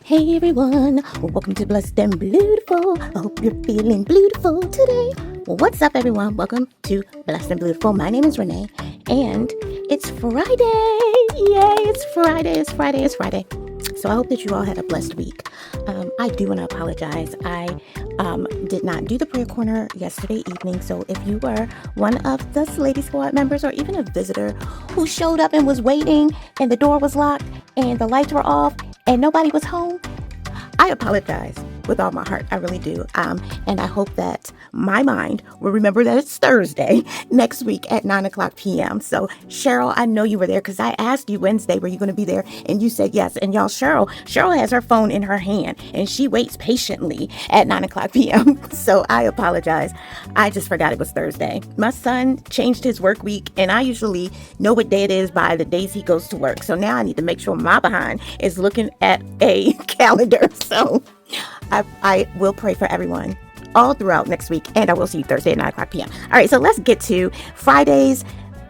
Hey everyone, welcome to Blessed and Beautiful. I hope you're feeling beautiful today. What's up everyone? Welcome to Blessed and Beautiful. My name is Renee and it's Friday. Yay, it's Friday. So I hope that you all had a blessed week. I do want to apologize. I did not do the prayer corner yesterday evening. So if you were one of the Lady Squad members or even a visitor who showed up and was waiting and the door was locked and the lights were off and nobody was home, I apologize with all my heart. I really do. And I hope that my mind will remember that it's Thursday next week at 9:00 p.m. So Cheryl, I know you were there because I asked you Wednesday, were you going to be there? And you said yes. And y'all, Cheryl has her phone in her hand and she waits patiently at 9:00 p.m. So I apologize. I just forgot it was Thursday. My son changed his work week and I usually know what day it is by the days he goes to work. So now I need to make sure my behind is looking at a calendar. So I will pray for everyone all throughout next week, and I will see you Thursday at 9:00 p.m. All right, so let's get to Friday's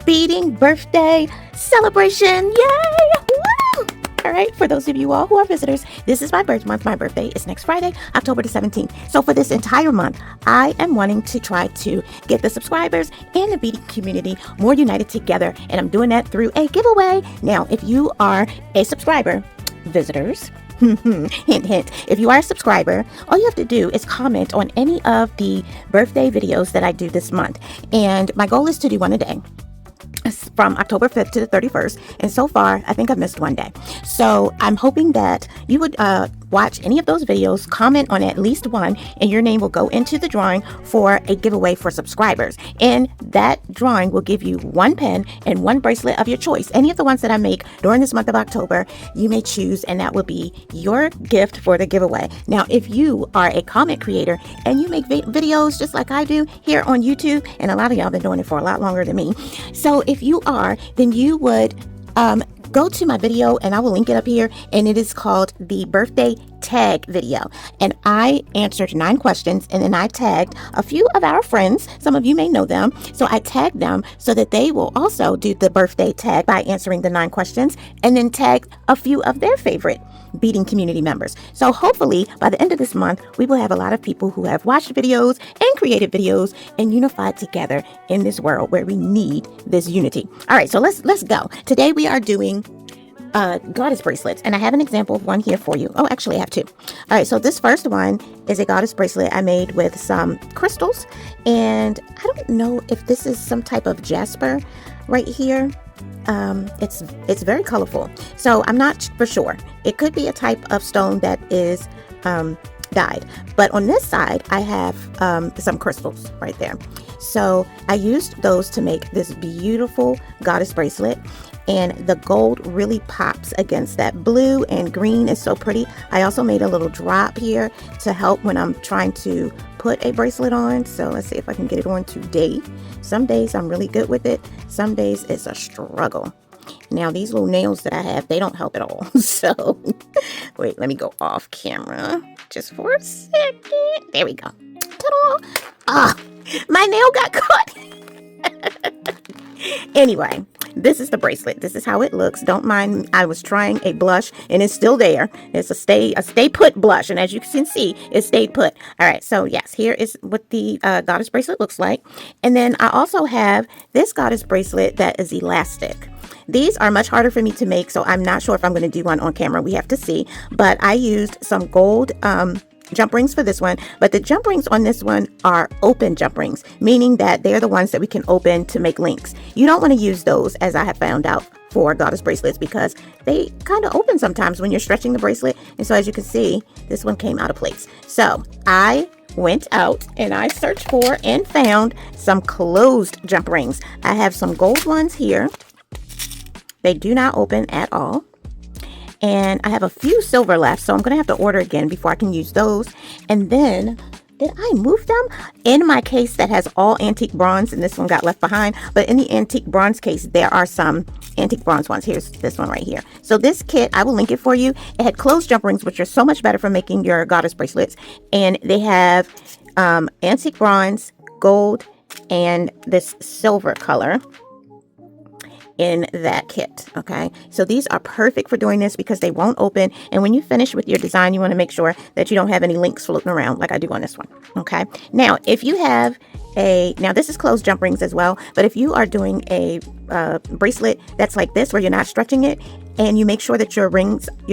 beating birthday celebration. Yay! Woo! All right, for those of you all who are visitors, this is my birth month. My birthday is next Friday, October the 17th. So for this entire month, I am wanting to try to get the subscribers and the beating community more united together, and I'm doing that through a giveaway. Now, if you are a subscriber, visitors, hint, hint. If you are a subscriber, all you have to do is comment on any of the birthday videos that I do this month. And my goal is to do one a day from October 5th to the 31st. And so far, I think I've missed one day. So I'm hoping that you would watch any of those videos, comment on at least one, and your name will go into the drawing for a giveaway for subscribers. And that drawing will give you one pen and one bracelet of your choice. Any of the ones that I make during this month of October, you may choose, and that will be your gift for the giveaway. Now, if you are a content creator and you make videos just like I do here on YouTube, and a lot of y'all have been doing it for a lot longer than me. So if you are, then you would go to my video and I will link it up here, and it is called the birthday tag video. And I answered 9 questions and then I tagged a few of our friends. Some of you may know them. So I tagged them so that they will also do the birthday tag by answering the 9 questions, and then tag a few of their favorite beating community members. So hopefully by the end of this month, we will have a lot of people who have watched videos and created videos and unified together in this world where we need this unity. All right, so let's go. Today we are doing goddess bracelets, and I have an example of one here for you. Oh, actually I have 2. All right, so this first one is a goddess bracelet I made with some crystals, and I don't know if this is some type of jasper right here. It's very colorful, so I'm not for sure. It could be a type of stone that is dyed, but on this side I have some crystals right there. So I used those to make this beautiful goddess bracelet, and the gold really pops against that blue, and green is so pretty. I also made a little drop here to help when I'm trying to put a bracelet on. So let's see if I can get it on today. Some days I'm really good with it. Some days it's a struggle. Now these little nails that I have, they don't help at all. So wait, let me go off camera just for a second. There we go. Ta-da! Ah, my nail got caught. Anyway, this is the bracelet. This is how it looks. Don't mind, I was trying a blush and it's still there. It's a stay put blush, and as you can see, it stayed put. All right, so yes, here is what the goddess bracelet looks like. And then I also have this goddess bracelet that is elastic. These are much harder for me to make, so I'm not sure if I'm going to do one on camera. We have to see. But I used some gold jump rings for this one, but the jump rings on this one are open jump rings, meaning that they're the ones that we can open to make links. You don't want to use those, as I have found out, for goddess bracelets, because they kind of open sometimes when you're stretching the bracelet. And so as you can see, this one came out of place. So I went out and I searched for and found some closed jump rings. I have some gold ones here. They do not open at all. And I have a few silver left, so I'm going to have to order again before I can use those. And then, did I move them? In my case that has all antique bronze, and this one got left behind. But in the antique bronze case, there are some antique bronze ones. Here's this one right here. So this kit, I will link it for you. It had closed jump rings, which are so much better for making your goddess bracelets. And they have antique bronze, gold, and this silver color. in that kit. Okay, so these are perfect for doing this because they won't open, and when you finish with your design, you want to make sure that you don't have any links floating around like I do on this one. Okay, now if you have now this is closed jump rings as well, but if you are doing a bracelet that's like this where you're not stretching it, and you make sure that your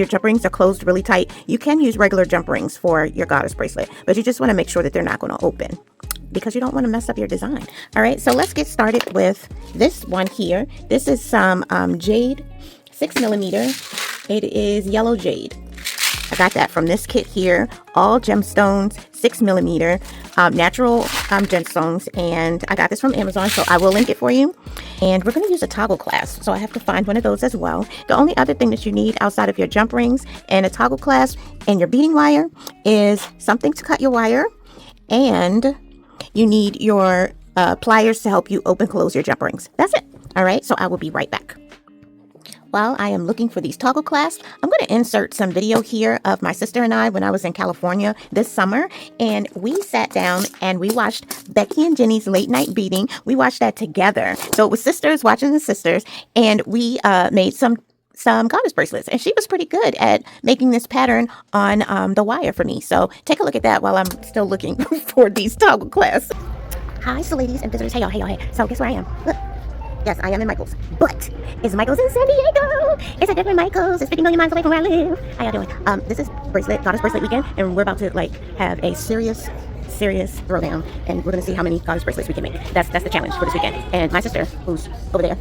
jump rings are closed really tight, you can use regular jump rings for your goddess bracelet, but you just want to make sure that they're not going to open because you don't want to mess up your design. All right, so let's get started with this one here. This is some jade, 6mm. It is yellow jade. I got that from this kit here. All gemstones, 6mm, natural gemstones, and I got this from Amazon, so I will link it for you. And we're going to use a toggle clasp, so I have to find one of those as well. The only other thing that you need outside of your jump rings and a toggle clasp and your beading wire is something to cut your wire, and you need your pliers to help you open close your jump rings. That's it. All right, so I will be right back. While I am looking for these toggle clasps, I'm going to insert some video here of my sister and I when I was in California this summer, and we sat down and we watched Becky and Jenny's late night beading. We watched that together. So it was sisters watching the sisters, and we made some goddess bracelets, and she was pretty good at making this pattern on the wire for me. So take a look at that while I'm still looking for these toggle clasps. Hi, so ladies and visitors. Hey y'all, hey y'all, hey. So guess where I am? Look. Yes, I am in Michael's, but it's Michael's in San Diego. It's a different Michael's. It's 50 million miles away from where I live. How y'all doing? This is goddess bracelet weekend, and we're about to have a serious throwdown, and we're gonna see how many goddess bracelets we can make. That's the challenge for this weekend. And my sister, who's over there,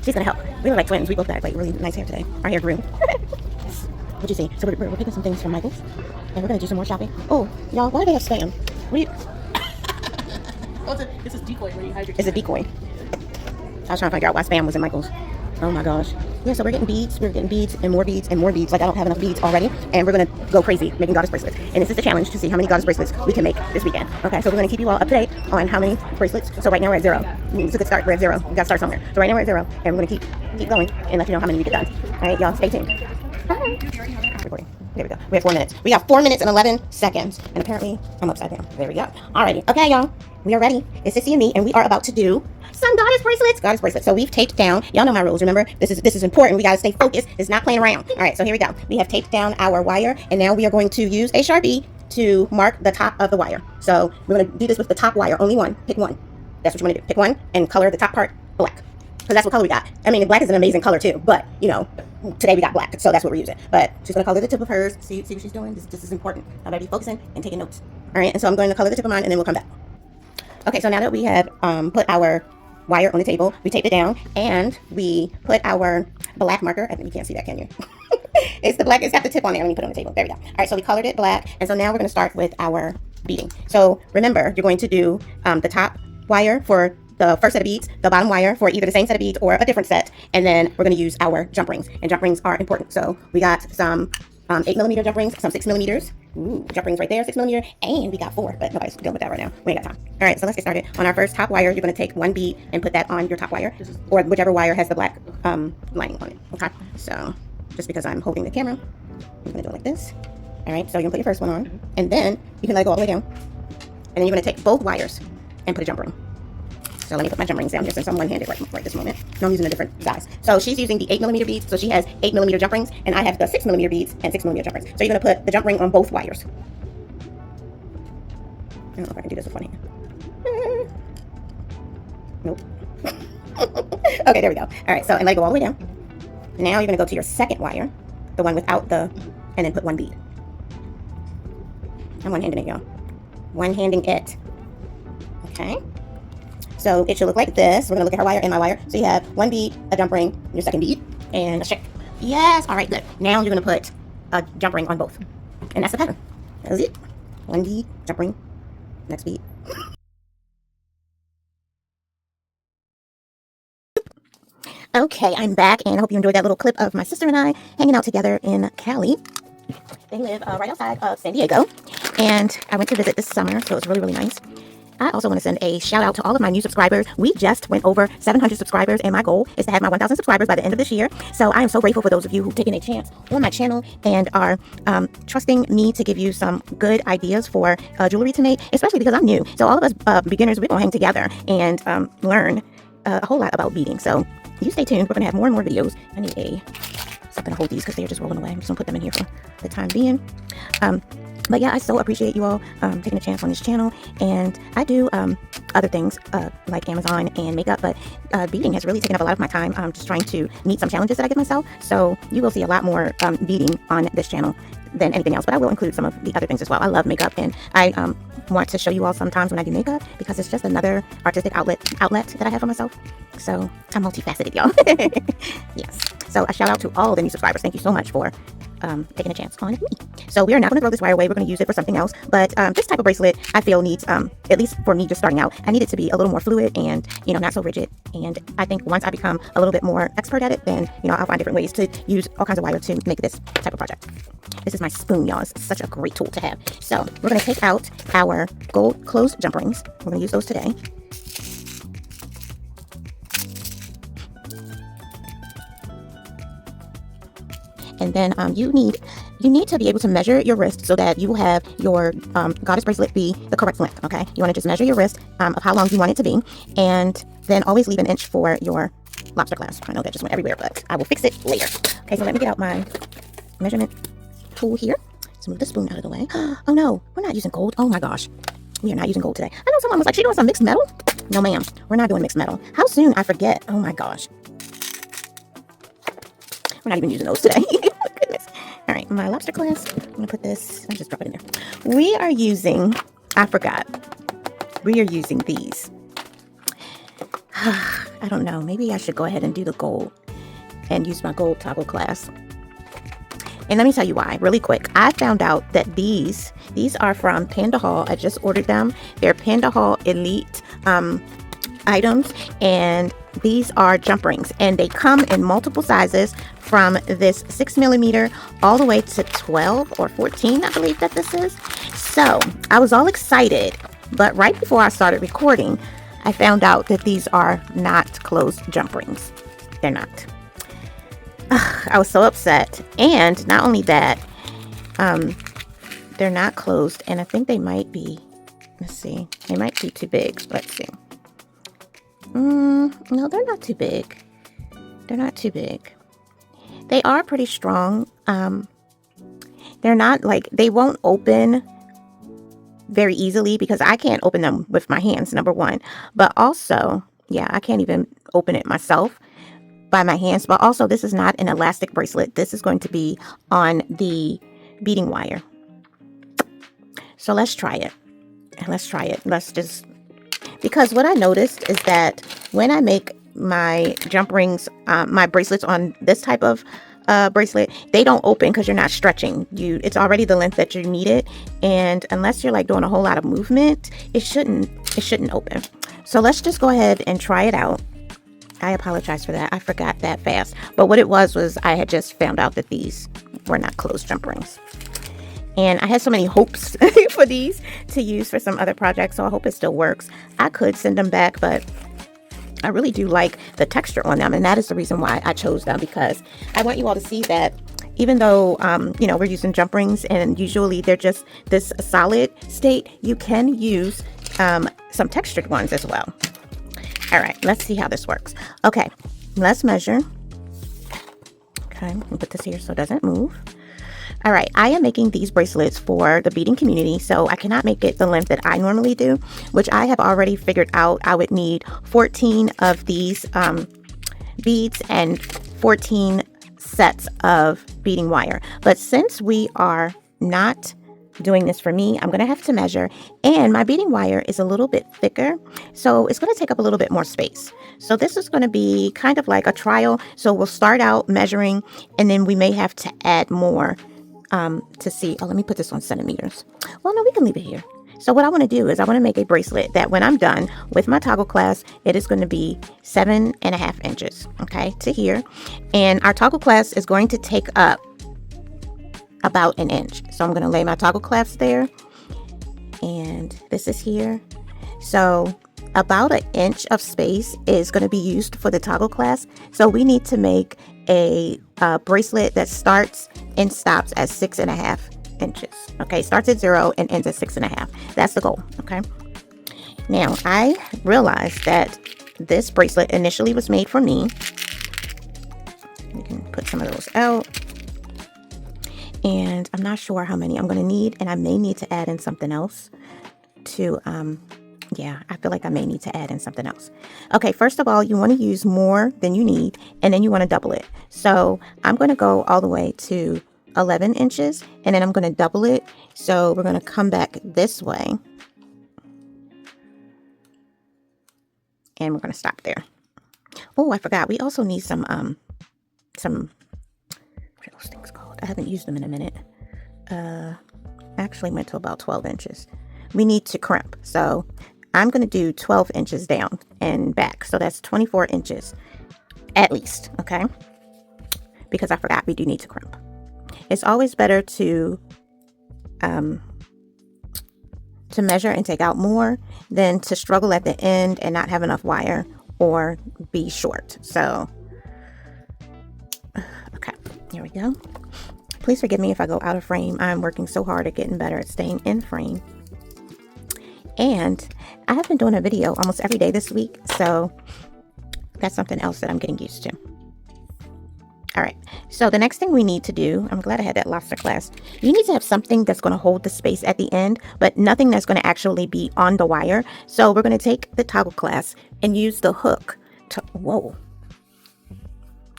she's gonna help. We look like twins. We both got really nice hair today. Our hair grew. What'd you see? So we're picking some things from Michael's, and we're gonna do some more shopping. Oh, y'all, why do they have spam? This is decoy where you hide your It's a decoy. I was trying to figure out why spam was in Michael's. Oh my gosh. Yeah, so we're getting beads. We're getting beads and more beads and more beads. Like, I don't have enough beads already. And we're going to go crazy making goddess bracelets. And this is the challenge to see how many goddess bracelets we can make this weekend. Okay, so we're going to keep you all up to date on how many bracelets. So right now we're at 0. It's a good start. We're at 0. We got to start somewhere. So right now we're at 0. And we're going to keep going and let you know how many we get done. All right, y'all, stay tuned. Bye. Recording. There we go. We have 4 minutes. We got 4 minutes and 11 seconds. And apparently I'm upside down. There we go. Alrighty. Okay, y'all. We are ready. It's Sissy and me, and we are about to do some goddess bracelets. So we've taped down. Y'all know my rules. Remember, this is important. We got to stay focused. It's not playing around. All right, so here we go. We have taped down our wire, and now we are going to use a Sharpie to mark the top of the wire. So we're going to do this with the top wire. Only one. Pick one. That's what you want to do. Pick one and color the top part black. Because that's what color we got. I mean, black is an amazing color too, but, you know, today we got black, so that's what we're using. But she's going to color the tip of hers. See what she's doing? This is important. I better be focusing and taking notes. All right, and so I'm going to color the tip of mine, and then we'll come back. Okay, so now that we have put our wire on the table, we taped it down, and we put our black marker. I think you can't see that, can you? It's the black. It's got the tip on there when you put it on the table. There we go. All right, so we colored it black, and so now we're going to start with our beading. So remember, you're going to do the top wire for the first set of beads, the bottom wire for either the same set of beads or a different set, and then we're going to use our jump rings. And jump rings are important. So we got some 8mm jump rings, some 6mm. Ooh, jump rings right there, 6mm, and we got 4, but nobody's dealing with that right now. We ain't got time. All right, so let's get started. On our first top wire, you're going to take one bead and put that on your top wire, or whichever wire has the black lining on it. Okay, so just because I'm holding the camera, I'm going to do it like this. All right, so you're going to put your first one on, and then you can let it go all the way down, and then you're going to take both wires and put a jump ring. So let me put my jump rings down here since I'm one-handed right this moment. No, I'm using a different size. So she's using the 8mm beads, so she has 8mm jump rings, and I have the 6mm beads and 6mm jump rings. So you're going to put the jump ring on both wires. I don't know if I can do this with one hand. Nope. Okay, there we go. All right, so and let it go all the way down. Now you're going to go to your second wire, the one without the, and then put one bead. I'm one-handing it, y'all. One-handing it. Okay. So it should look like this. We're going to look at her wire and my wire. So you have one bead, a jump ring, your second bead, and a check. Yes. All right, good. Now you're going to put a jump ring on both. And that's the pattern. That was it. One bead, jump ring, next bead. Okay, I'm back, and I hope you enjoyed that little clip of my sister and I hanging out together in Cali. They live right outside of San Diego, and I went to visit this summer, so it was really, really nice. I also want to send a shout out to all of my new subscribers. We just went over 700 subscribers, and my goal is to have my 1,000 subscribers by the end of this year. So I am so grateful for those of you who've taken a chance on my channel and are trusting me to give you some good ideas for jewelry to make, especially because I'm new. So all of us beginners, we're going to hang together and learn a whole lot about beading. So you stay tuned. We're going to have more and more videos. I need something to hold these because they're just rolling away. I'm just going to put them in here for the time being. But yeah, I so appreciate you all taking a chance on this channel. And I do other things like Amazon and makeup, but beading has really taken up a lot of my time. I'm just trying to meet some challenges that I give myself. So you will see a lot more beading on this channel than anything else, but I will include some of the other things as well. I love makeup, and I want to show you all sometimes when I do makeup because it's just another artistic outlet that I have for myself. So I'm multifaceted, y'all. Yes. So a shout out to all the new subscribers. Thank you so much for taking a chance on me. So we are not going to throw this wire away. We're going to use it for something else. But this type of bracelet, I feel needs, at least for me just starting out, I need it to be a little more fluid and, you know, not so rigid. And I think once I become a little bit more expert at it, then, you know, I'll find different ways to use all kinds of wire to make this type of project. This is my spoon, y'all. It's such a great tool to have. So we're going to take out our gold closed jump rings. We're going to use those today. And then you need to be able to measure your wrist so that you will have your goddess bracelet be the correct length, okay? You want to just measure your wrist of how long you want it to be, and then always leave an inch for your lobster clasp. I know that just went everywhere, but I will fix it later. Okay, so let me get out my measurement tool here. Let's move the spoon out of the way. Oh no, we're not using gold. Oh my gosh, we are not using gold today. I know someone was like, she doing some mixed metal? No ma'am, we're not doing mixed metal. How soon I forget. Oh my gosh. We're not even using those today. Goodness. All right, my lobster clasp. I'm gonna put this. I'll just drop it in there. We are using. I forgot. We are using these. I don't know. Maybe I should go ahead and do the gold and use my gold toggle clasp. And let me tell you why, really quick. I found out that these are from Panda Hall. I just ordered them. They're Panda Hall Elite items, and these are jump rings, and they come in multiple sizes from this 6mm all the way to 12 or 14, I believe that this is. So I was all excited, but right before I started recording, I found out that these are not closed jump rings. They're not. I was so upset. And not only that, they're not closed, and I think they might be, let's see, they might be too big. Let's see. No, they're not too big. They're not too big. They are pretty strong. They're not like, they won't open very easily because I can't open them with my hands, number one. But also, yeah, I can't even open it myself by my hands. But also, this is not an elastic bracelet. This is going to be on the beading wire. So let's try it. Let's try it. Let's just... Because what I noticed is that when I make my jump rings, my bracelets on this type of bracelet, they don't open because you're not stretching. It's already the length that you need it, and unless you're like doing a whole lot of movement, it shouldn't open. So let's just go ahead and try it out. I apologize for that. I forgot that fast. But what it was I had just found out that these were not closed jump rings. And I had so many hopes for these to use for some other projects, so I hope it still works. I could send them back, but I really do like the texture on them, and that is the reason why I chose them, because I want you all to see that even though, you know, we're using jump rings and usually they're just this solid state, you can use some textured ones as well. All right, let's see how this works. Okay, let's measure. Okay, I'm gonna put this here so it doesn't move. All right, I am making these bracelets for the beading community, so I cannot make it the length that I normally do, which I have already figured out I would need 14 of these beads and 14 sets of beading wire. But since we are not doing this for me, I'm going to have to measure, and my beading wire is a little bit thicker, so it's going to take up a little bit more space. So this is going to be kind of like a trial. So we'll start out measuring, and then we may have to add more to see. Oh, let me put this on centimeters. Well, no, we can leave it here. So what I want to do is I want to make a bracelet that when I'm done with my toggle clasp, it is going to be 7.5 inches, okay, to here. And our toggle clasp is going to take up about an inch. So I'm going to lay my toggle clasp there, and this is here. So about an inch of space is going to be used for the toggle clasp. So we need to make a bracelet that starts and stops at 6.5 inches. Okay, starts at 0 and ends at 6.5. That's the goal. Okay. Now I realized that this bracelet initially was made for me, some of those out. And I'm not sure how many I'm going to need, and I may need to add in something else to, yeah, I feel like I may need to add in something else. Okay, first of all, you want to use more than you need, and then you want to double it. So I'm going to go all the way to 11 inches, and then I'm going to double it. So we're going to come back this way, and we're going to stop there. Oh, I forgot. We also need some, what are those things called? I haven't used them in a minute. Actually went to about 12 inches. We need to crimp. So I'm going to do 12 inches down and back. So that's 24 inches at least. Okay. Because I forgot we do need to crimp. It's always better to measure and take out more than to struggle at the end and not have enough wire or be short. So, okay, here we go. Please forgive me if I go out of frame. I'm working so hard at getting better at staying in frame. And I have been doing a video almost every day this week, so that's something else that I'm getting used to. All right, so the next thing we need to do, I'm glad I had that lobster class. You need to have something that's going to hold the space at the end, but nothing that's going to actually be on the wire. So we're going to take the toggle clasp and use the hook to, whoa,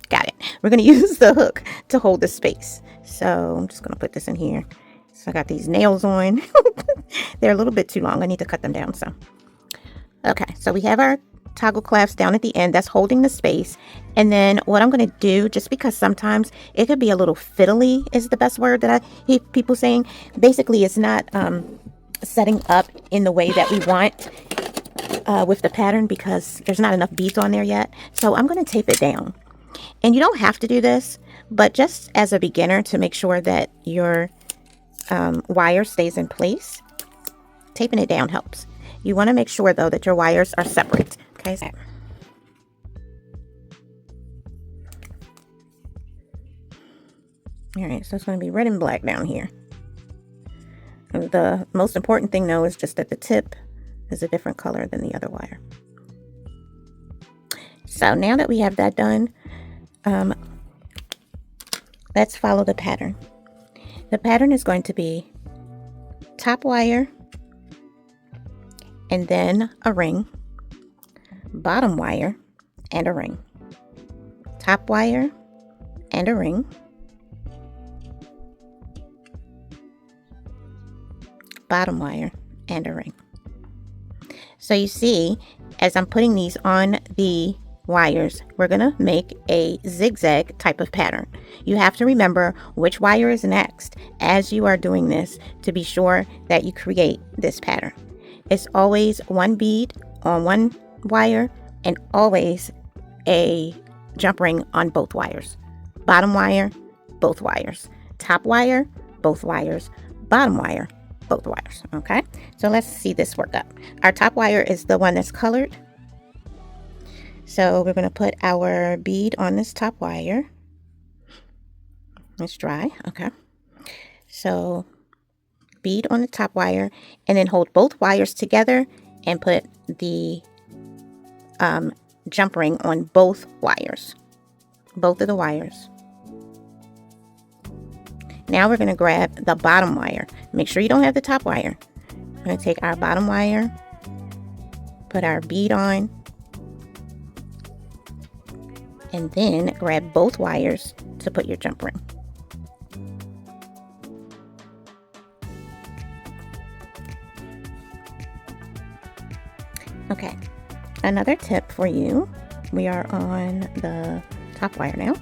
got it. We're going to use the hook to hold the space. So I'm just going to put this in here. So I got these nails on. They're a little bit too long. I need to cut them down. So, okay, so we have our toggle clasps down at the end that's holding the space. And then what I'm going to do, just because sometimes it could be a little fiddly is the best word that I hear people saying. Basically, it's not setting up in the way that we want with the pattern because there's not enough beads on there yet. So I'm going to tape it down. And you don't have to do this, but just as a beginner to make sure that your wire stays in place, taping it down helps. You want to make sure though that your wires are separate. Okay. All right, so it's going to be red and black down here. The most important thing though is just that the tip is a different color than the other wire. So now that we have that done, let's follow the pattern. The pattern is going to be top wire and then a ring, bottom wire and a ring, top wire and a ring, bottom wire and a ring. So you see, as I'm putting these on the wires, we're going to make a zigzag type of pattern. You have to remember which wire is next as you are doing this to be sure that you create this pattern. It's always one bead on one wire and always a jump ring on both wires. Bottom wire, both wires. Top wire, both wires. Bottom wire, both wires. Okay, so let's see this work up. Our top wire is the one that's colored. So we're going to put our bead on this top wire. It's dry. Okay. So bead on the top wire and then hold both wires together and put the jump ring on both wires. Both of the wires. Now we're going to grab the bottom wire. Make sure you don't have the top wire. We're going to take our bottom wire, put our bead on, and then grab both wires to put your jump ring. Okay, another tip for you. We are on the top wire now.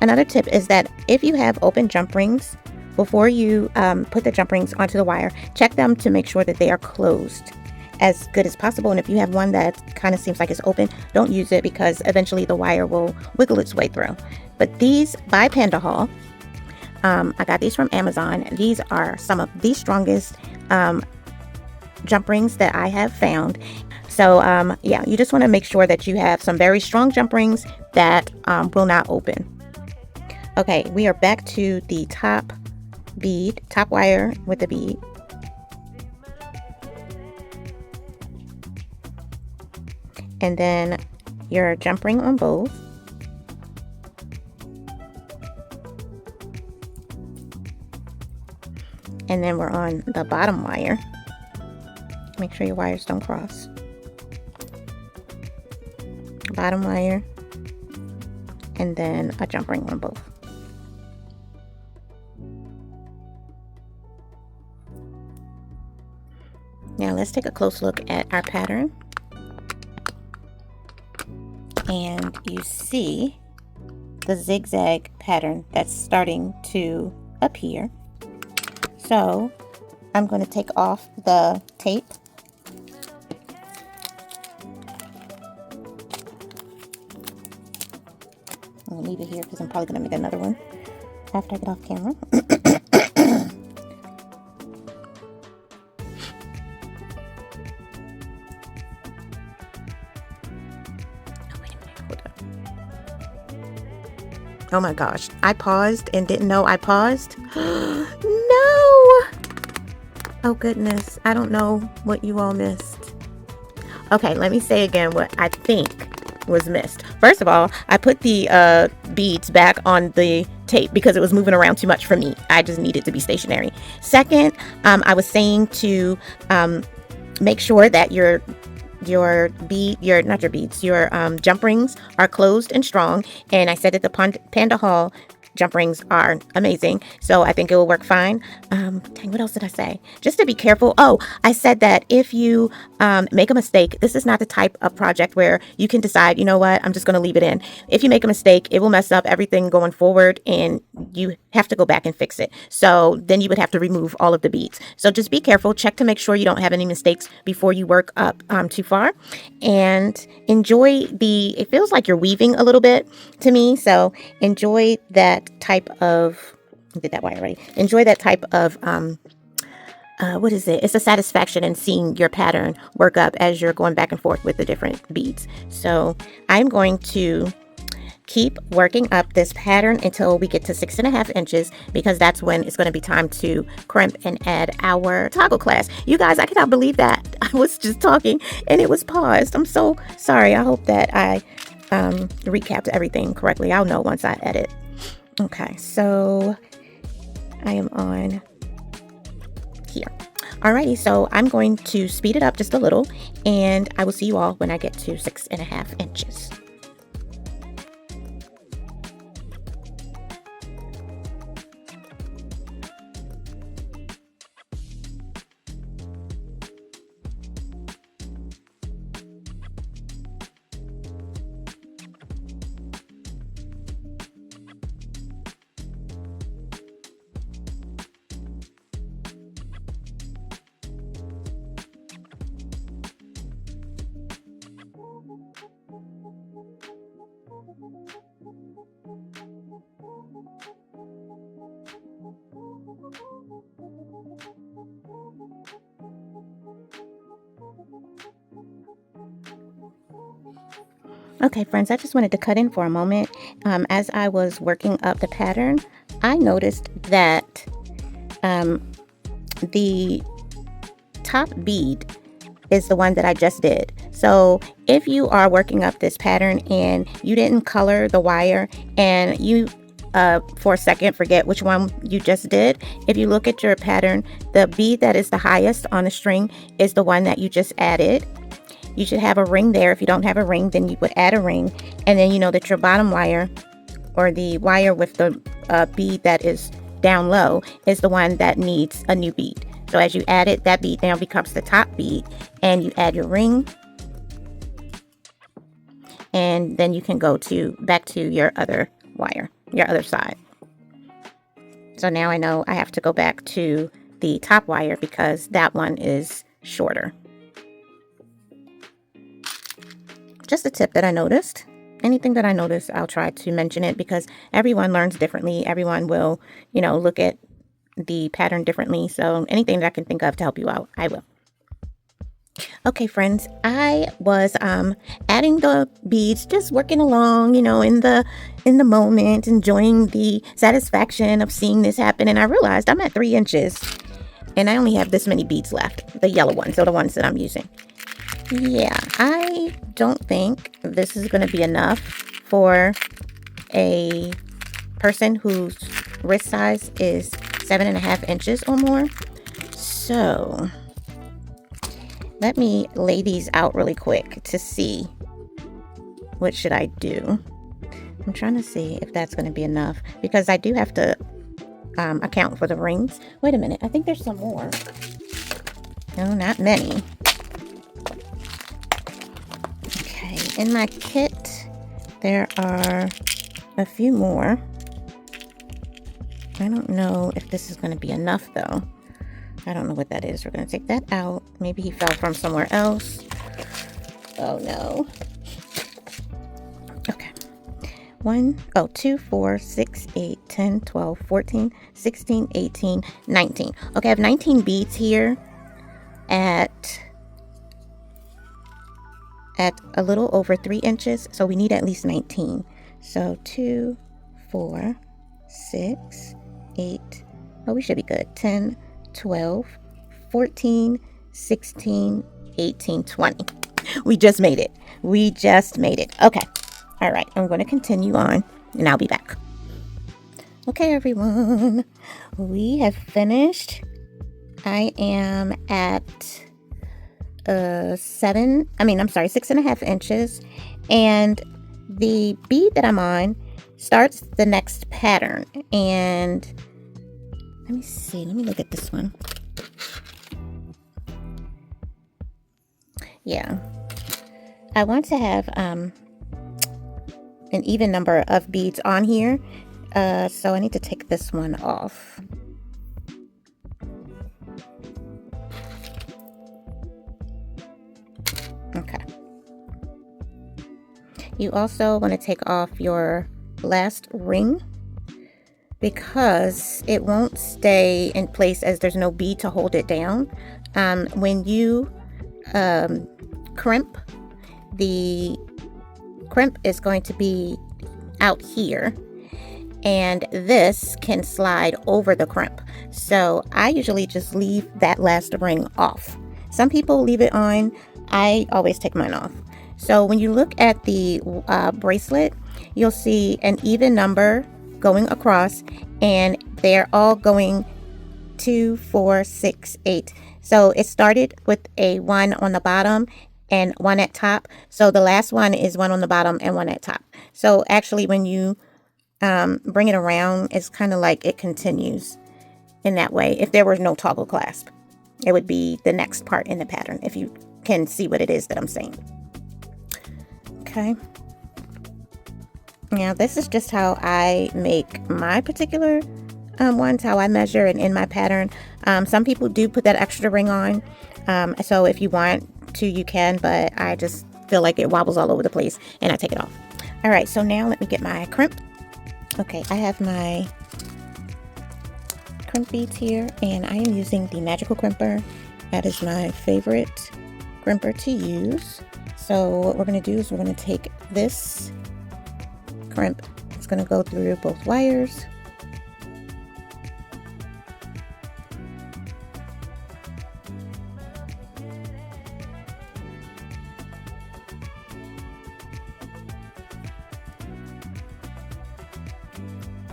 Another tip is that if you have open jump rings, before you put the jump rings onto the wire, check them to make sure that they are closed as good as possible. And if you have one that kind of seems like it's open, don't use it because eventually the wire will wiggle its way through. But these by Panda Haul, I got these from Amazon. These are some of the strongest jump rings that I have found. So yeah, you just want to make sure that you have some very strong jump rings that will not open. Okay, we are back to the top bead, top wire with the bead. And then your jump ring on both. And then we're on the bottom wire. Make sure your wires don't cross. Bottom wire, and then a jump ring on both. Now let's take a close look at our pattern. And you see the zigzag pattern that's starting to appear. So I'm going to take off the tape. I'll leave it here because I'm probably going to make another one after I get off camera. Oh my gosh, I paused and didn't know I paused. No! Oh goodness, I don't know what you all missed. Okay, let me say again what I think was missed. First of all, I put the beads back on the tape because it was moving around too much for me. I just needed to be stationary. Second, I was saying to make sure that your jump rings are closed and strong, and I said that the Panda Hall jump rings are amazing, so I think it will work fine. Dang, what else did I say? Just to be careful. Oh, I said that if you make a mistake, this is not the type of project where you can decide, you know what, I'm just going to leave it in. If you make a mistake, it will mess up everything going forward, and you have to go back and fix it. So then you would have to remove all of the beads. So just be careful. Check to make sure you don't have any mistakes before you work up too far, and enjoy it feels like you're weaving a little bit to me. So enjoy that type of, I did that wire already. Enjoy that type of, what is it? It's a satisfaction in seeing your pattern work up as you're going back and forth with the different beads. So I'm going to keep working up this pattern until we get to 6.5 inches, because that's when it's going to be time to crimp and add our toggle clasp. You guys, I cannot believe that I was just talking and it was paused. I'm so sorry. I hope that I recapped everything correctly. I'll know once I edit. Okay, so I am on here. Alrighty, so I'm going to speed it up just a little, and I will see you all when I get to 6.5 inches. Okay, friends, I just wanted to cut in for a moment. As I was working up the pattern, I noticed that the top bead is the one that I just did. So if you are working up this pattern and you didn't color the wire, and you for a second forget which one you just did, if you look at your pattern, the bead that is the highest on the string is the one that you just added. You should have a ring there. If you don't have a ring, then you would add a ring, and then you know that your bottom wire, or the wire with the bead that is down low, is the one that needs a new bead. So as you add it, that bead now becomes the top bead, and you add your ring, and then you can go back to your other wire, your other side. So now I know I have to go back to the top wire because that one is shorter. Just a tip that I noticed. Anything that I notice, I'll try to mention it, because everyone learns differently. Everyone will, look at the pattern differently. So anything that I can think of to help you out, I will. Okay, friends, I was adding the beads, just working along, in the moment, enjoying the satisfaction of seeing this happen. And I realized I'm at 3 inches and I only have this many beads left, the yellow ones, so the ones that I'm using. Yeah, I don't think this is going to be enough for a person whose wrist size is 7.5 inches or more. So let me lay these out really quick to see what should I do. I'm trying to see if that's going to be enough because I do have to account for the rings. Wait a minute, I think there's some more. No, not many. Okay, in my kit there are a few more. I don't know if this is going to be enough though. I don't know what that is. We're going to take that out. Maybe he fell from somewhere else. Oh no. Okay. 2, 4, 6, 8, 10, 12, 14, 16, 18, 19. Okay, I have 19 beads here at a little over 3 inches. So we need at least 19. So 2, 4, 6, 8. Oh, we should be good. 10, 12, 14, 16, 18, 20. We just made it. We just made it. Okay. All right. I'm going to continue on and I'll be back. Okay, everyone. We have finished. I am at 6.5 inches. And the bead that I'm on starts the next pattern. And let me see. Let me look at this one. Yeah. I want to have an even number of beads on here. So I need to take this one off. Okay. You also want to take off your last ring because it won't stay in place as there's no bead to hold it down. When you crimp, the crimp is going to be out here and this can slide over the crimp. So I usually just leave that last ring off. Some people leave it on. I always take mine off. So when you look at the bracelet, you'll see an even number going across and they're all going 2, 4, 6, 8. So it started with a 1 on the bottom and 1 at top. So the last one is 1 on the bottom and 1 at top. So actually when you bring it around, it's kind of like it continues in that way. If there was no toggle clasp, it would be the next part in the pattern, if you can see what it is that I'm saying. Okay. Now this is just how I make my particular ones, how I measure and in my pattern. Some people do put that extra ring on. So if you want to, you can, but I just feel like it wobbles all over the place and I take it off. All right, so now let me get my crimp. Okay, I have my crimp beads here and I am using the magical crimper. That is my favorite crimper to use. So what we're going to do is we're going to take this crimp. It's going to go through both wires.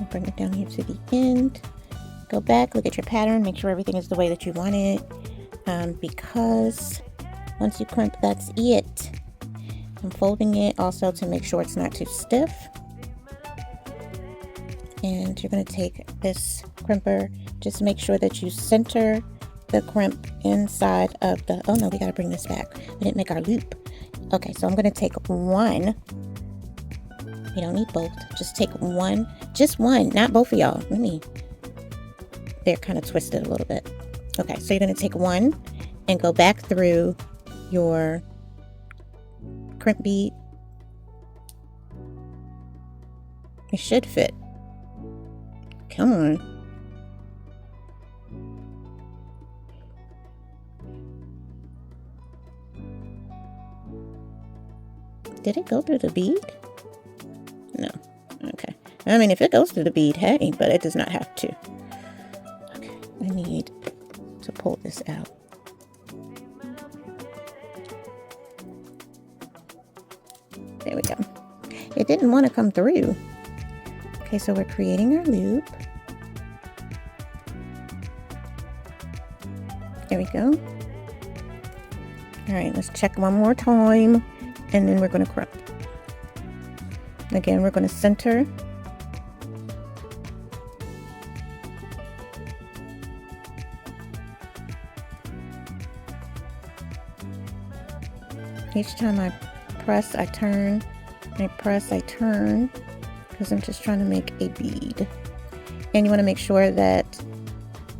Bring it down here to the end. Go back, look at your pattern, make sure everything is the way that you want it. Because once you crimp, that's it. I'm folding it also to make sure it's not too stiff. And you're going to take this crimper, just make sure that you center the crimp inside of the, oh no, we got to bring this back. We didn't make our loop. Okay, so I'm going to take one. You don't need both. Just take one. Just one, not both of y'all. They're kind of twisted a little bit. Okay, so you're going to take one and go back through your crimp bead. It should fit. Come on. Did it go through the bead? No. Okay. I mean, if it goes through the bead, hey, but it does not have to. Okay. I need to pull this out. There we go. It didn't want to come through. Okay, so we're creating our loop. we go. All right, let's check one more time, and then we're going to crump. Again, we're going to center. Each time I press, I turn. I press, I turn, because I'm just trying to make a bead. And you want to make sure that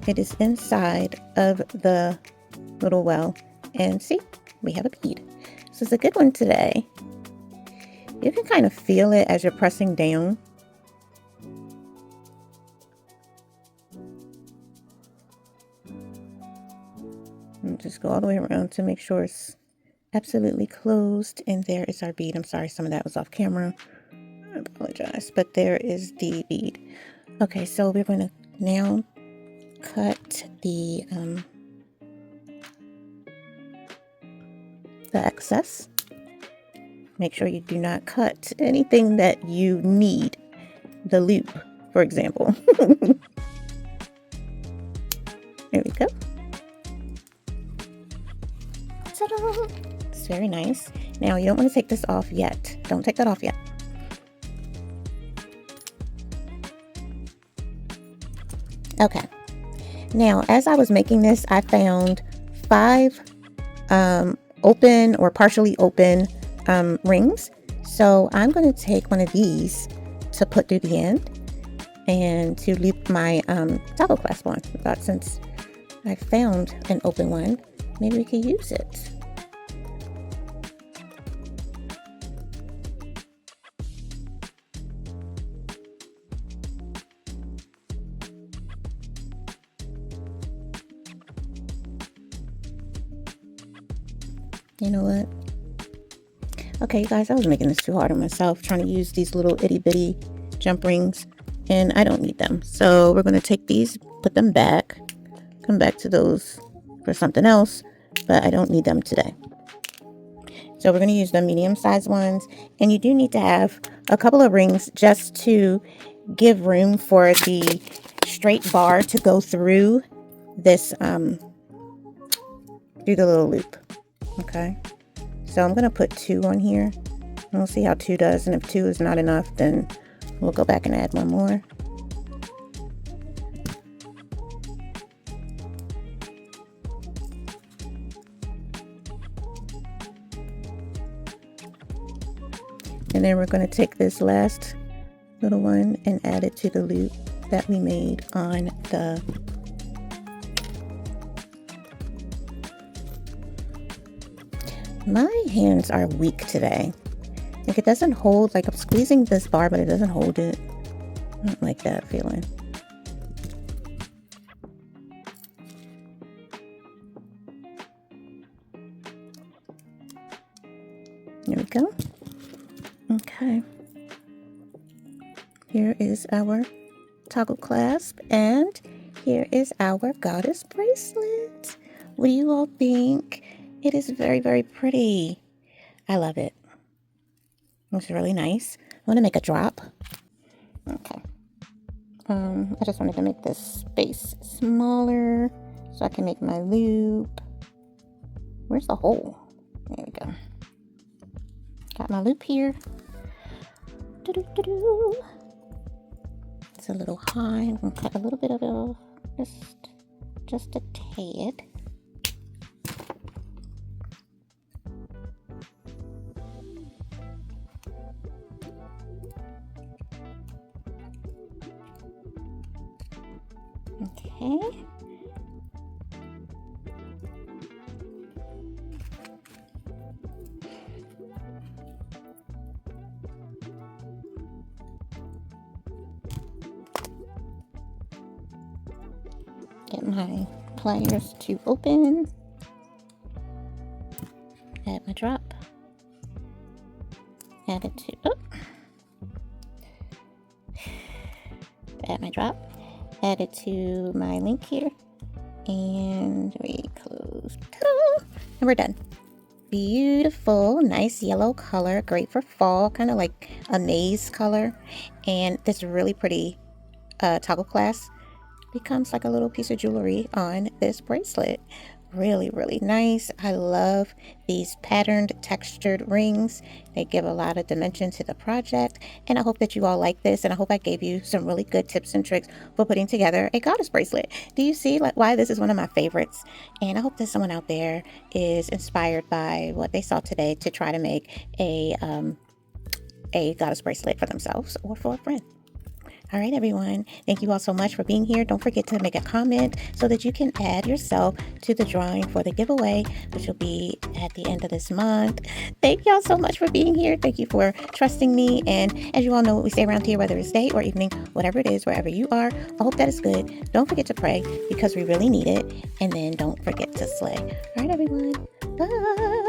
it is inside of the little well. And see, we have a bead. This is a good one today. You can kind of feel it as you're pressing down. And just go all the way around to make sure it's absolutely closed. And there is our bead. I'm sorry, some of that was off camera. I apologize, but there is the bead. Okay, so we're going to now cut the excess. Make sure you do not cut anything that you need. The loop, for example. There we go. Ta-da! It's very nice. Now you don't want to take this off yet. Don't take that off yet. Okay. Now, as I was making this, I found 5 open or partially open rings. So I'm going to take one of these to put through the end and to loop my toggle clasp on. I thought since I found an open one, maybe we could use it. You know what? Okay, guys, I was making this too hard on myself, trying to use these little itty bitty jump rings, and I don't need them. So we're going to take these, put them back, come back to those for something else, but I don't need them today. So we're going to use the medium-sized ones, and you do need to have a couple of rings just to give room for the straight bar to go through this, through the little loop. Okay, so I'm going to put 2 on here. We'll see how 2 does, and if 2 is not enough, then we'll go back and add one more. And then we're going to take this last little one and add it to the loop that we made on the My hands are weak today. Like, it doesn't hold, like I'm squeezing this bar, but it doesn't hold it. I don't like that feeling. There we go. Okay. Here is our toggle clasp, and here is our goddess bracelet. What do you all think? It is very, very pretty. I love it. Looks really nice. I want to make a drop. Okay. I just wanted to make this space smaller so I can make my loop. Where's the hole? There we go. Got my loop here. Doo-doo-doo-doo. It's a little high. I'm going to cut a little bit of it off. Just a tad. Okay. Get my pliers to open. Add my drop. Add it to, add my drop. Add it to my link here. And we close. Ta-da! And we're done. Beautiful, nice yellow color. Great for fall, kind of like a maize color. And this really pretty toggle clasp becomes like a little piece of jewelry on this bracelet. Really, really nice. I love these patterned textured rings. They give a lot of dimension to the project, and I hope that you all like this, and I hope I gave you some really good tips and tricks for putting together a goddess bracelet. Do you see why this is one of my favorites? And I hope that someone out there is inspired by what they saw today to try to make a goddess bracelet for themselves or for a friend. All right, everyone. Thank you all so much for being here. Don't forget to make a comment so that you can add yourself to the drawing for the giveaway, which will be at the end of this month. Thank y'all so much for being here. Thank you for trusting me. And as you all know, what we say around here, whether it's day or evening, whatever it is, wherever you are, I hope that is good. Don't forget to pray because we really need it. And then don't forget to slay. All right, everyone. Bye.